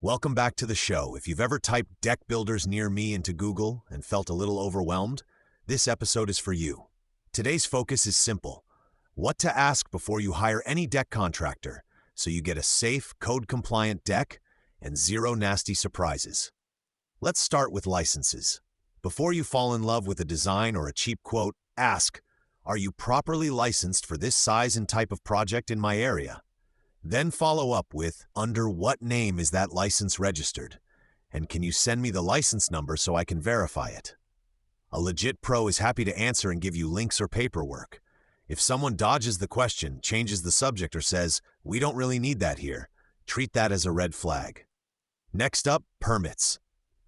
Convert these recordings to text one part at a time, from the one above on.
Welcome back to the show. If you've ever typed deck builders near me into Google and felt a little overwhelmed, this episode is for you. Today's focus is simple: what to ask before you hire any deck contractor so you get a safe, code-compliant deck and zero nasty surprises. Let's start with licenses. Before you fall in love with a design or a cheap quote, ask, are you properly licensed for this size and type of project in my area? Then follow up with, under what name is that license registered? And can you send me the license number so I can verify it? A legit pro is happy to answer and give you links or paperwork. If someone dodges the question, changes the subject, or says, we don't really need that here, treat that as a red flag. Next up, permits.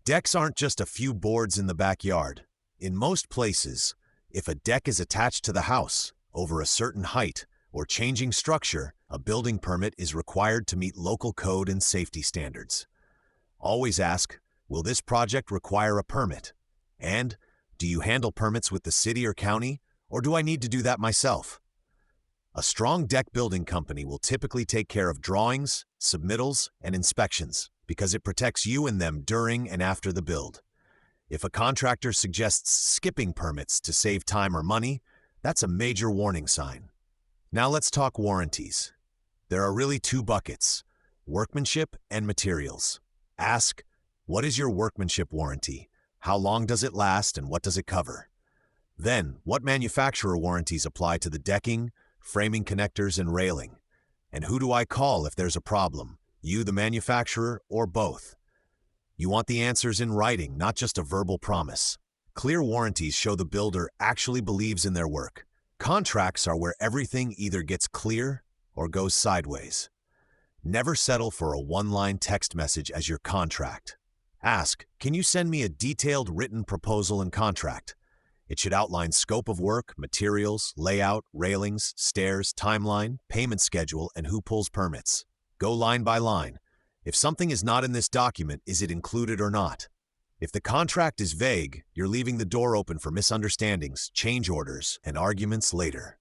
Decks aren't just a few boards in the backyard. In most places, if a deck is attached to the house, over a certain height, or changing structure, a building permit is required to meet local code and safety standards. Always ask, will this project require a permit? And, do you handle permits with the city or county, or do I need to do that myself? A strong deck building company will typically take care of drawings, submittals, and inspections because it protects you and them during and after the build. If a contractor suggests skipping permits to save time or money, that's a major warning sign. Now let's talk warranties. There are really two buckets: workmanship and materials. Ask, what is your workmanship warranty? How long does it last and what does it cover? Then, what manufacturer warranties apply to the decking, framing connectors, and railing? And who do I call if there's a problem? You, the manufacturer, or both? You want the answers in writing, not just a verbal promise. Clear warranties show the builder actually believes in their work. Contracts are where everything either gets clear or goes sideways. Never settle for a one-line text message as your contract. Ask, can you send me a detailed written proposal and contract? It should outline scope of work, materials, layout, railings, stairs, timeline, payment schedule, and who pulls permits. Go line by line. If something is not in this document, is it included or not? If the contract is vague, you're leaving the door open for misunderstandings, change orders, and arguments later.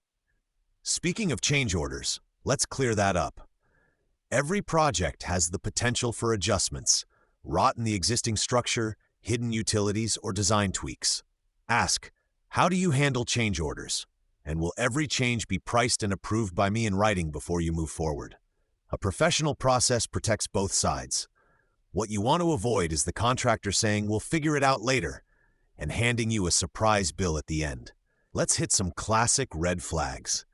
Speaking of change orders, let's clear that up. Every project has the potential for adjustments, rot in the existing structure, hidden utilities, or design tweaks. Ask, how do you handle change orders? And will every change be priced and approved by me in writing before you move forward? A professional process protects both sides. What you want to avoid is the contractor saying, we'll figure it out later, and handing you a surprise bill at the end. Let's hit some classic red flags.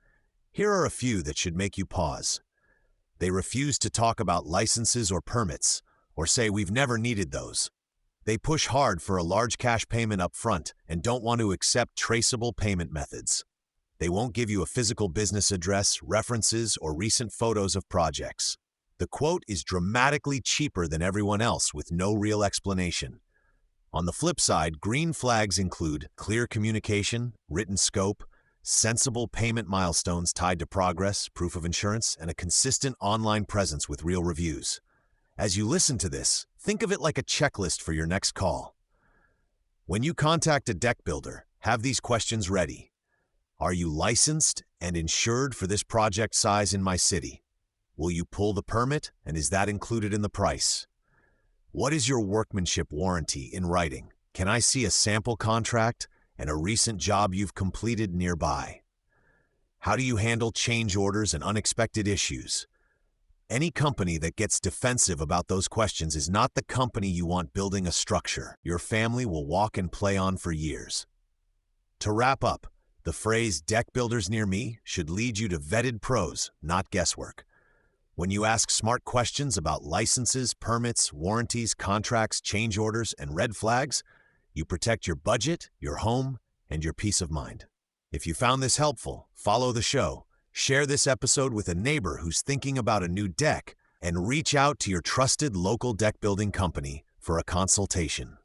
Here are a few that should make you pause. They refuse to talk about licenses or permits, or say we've never needed those. They push hard for a large cash payment up front and don't want to accept traceable payment methods. They won't give you a physical business address, references, or recent photos of projects. The quote is dramatically cheaper than everyone else with no real explanation. On the flip side, green flags include clear communication, written scope, sensible payment milestones tied to progress, proof of insurance, and a consistent online presence with real reviews. As you listen to this, think of it like a checklist for your next call. When you contact a deck builder, have these questions ready. Are you licensed and insured for this project size in my city? Will you pull the permit, and is that included in the price? What is your workmanship warranty in writing? Can I see a sample contract and a recent job you've completed nearby? How do you handle change orders and unexpected issues? Any company that gets defensive about those questions is not the company you want building a structure your family will walk and play on for years. To wrap up, the phrase "deck builders near me" should lead you to vetted pros, not guesswork. When you ask smart questions about licenses, permits, warranties, contracts, change orders, and red flags, you protect your budget, your home, and your peace of mind. If you found this helpful, follow the show, share this episode with a neighbor who's thinking about a new deck, and reach out to your trusted local deck building company for a consultation.